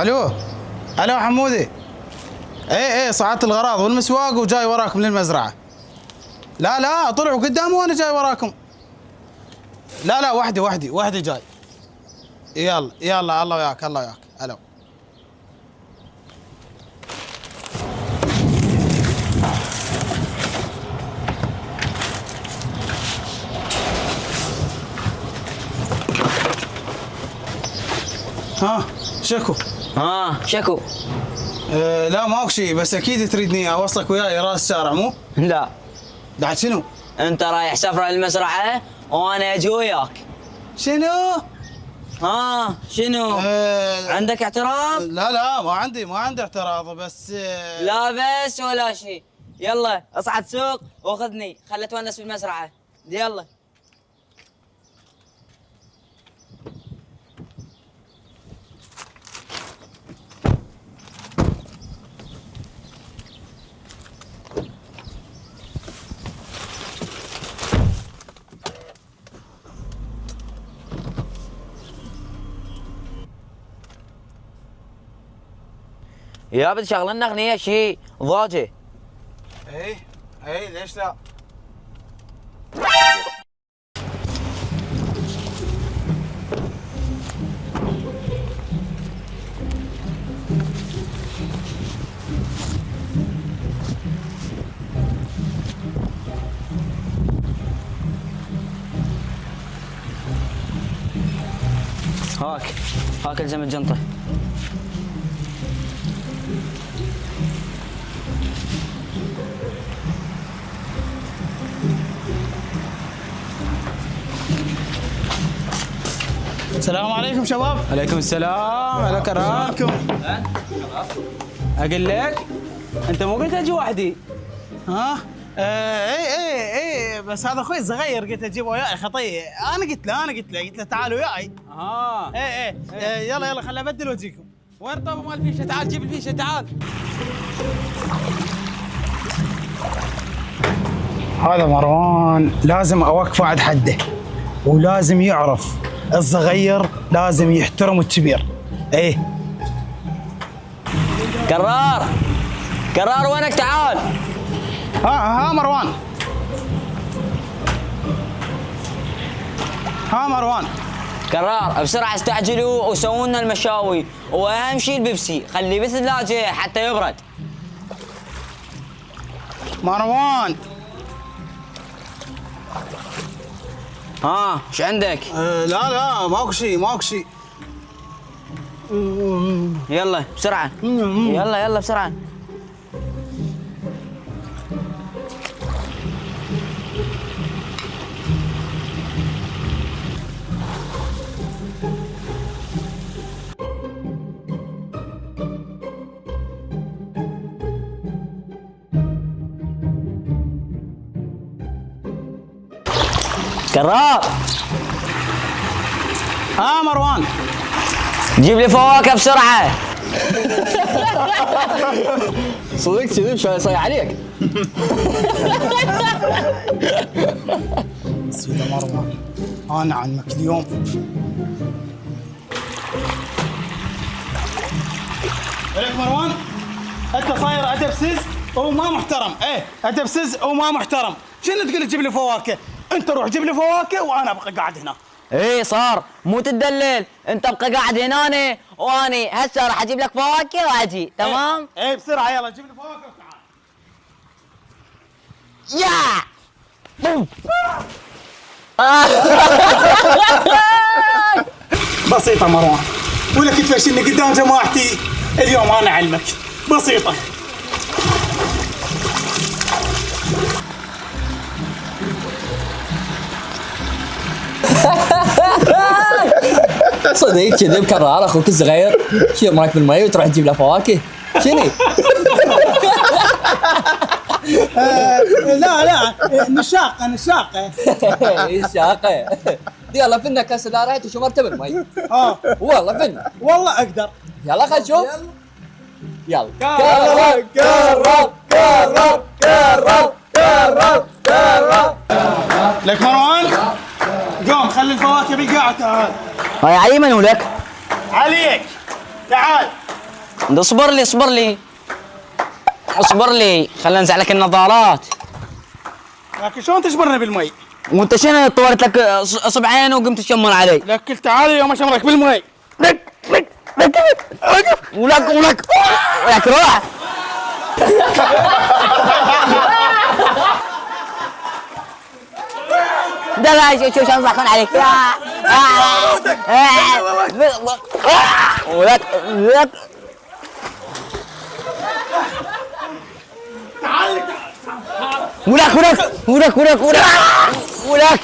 الو الو حمودي. ايه صعدت الغراض والمسواق وجاي وراكم للمزرعه. لا طلعوا قدامي وانا جاي وراكم. لا وحدي جاي. يلا الله وياك الو. شكو. لا ماكو شيء، بس اكيد تريدني اوصلك وياي راس الشارع مو؟ لا بعد شنو؟ انت رايح سفره للمزرعه وانا اجي وياك. شنو؟ شنو؟ عندك اعتراض؟ لا ما عندي اعتراض، بس لا بس ولا شيء. يلا اصعد سوق واخذني، خلت اتونس بالمزرعه. يلا. يا بدي شغلنا اغنيه شي ضاجه. اي ليش لا؟ هاك الزم الجنطه. السلام عليكم شباب. عليكم السلام. على كرامكم. اقول لك انت مو قلت اجي وحدي؟ ايه بس هذا اخوي صغير قلت اجيبه وياي خطيه. انا قلت له تعال وياي. يلا خليني ابدل واجيكم. وين طابه مال الفيشه؟ تعال جيب الفيشه تعال. هذا مروان لازم اوقفه عند حده، ولازم يعرف الصغير لازم يحترم الكبير. كرار وينك؟ تعال. مروان. مروان. كرار بسرعه استعجلوا وسووا لنا المشاوي، واهم شيء البيبسي خليه بالثلاجه حتى يبرد. مروان. ايش عندك؟ لا ماكو شيء. يلا بسرعه. يلا بسرعه. كرار. مروان. جيب لي فواكه بسرعة. صدق كذب شو يصير عليك؟ سيدة مروان انا عنك اليوم. عليك مروان، انت صاير ادبسز وما محترم. ادبسز وما محترم. شنو تقول تجيب لي فواكه؟ انت روح جيب لي فواكه وانا ابقى قاعد هنا. صار مو تدلل، انت ابقى قاعد هنا واني هسه راح اجيب لك فواكه واجي. تمام؟ بسرعه يلا جيب لي فواكه وتعال. بسيطه مروان، ولك تفشلني قدام جماعتي اليوم. انا اعلمك بسيطه. صدق كذب كرار اخوك الصغير شيل ماك بالمي وتروح تجيب له فواكه. شنو؟ لا نشاقه. نشاقه. يلا فينا كاس لا رحت وشمرته بالمي. والله فينا. والله اقدر. يلا خل نشوف. يلا. كرب. لك مروان قوم خلي الفواكه بالقاعة. تعال. هاي علي من ولك؟ عليك. تعال. اصبر لي اصبر لي اصبر لي، خلينا ننزع لك النظارات. لكن شلون تجبرني بالمي؟ وانت شنو طورت لك اصبعين وقمت تشمر علي؟ لك تعال يوم اشمرك بالمي. ولك روح. لا شو انصحكم عليك ولك ولك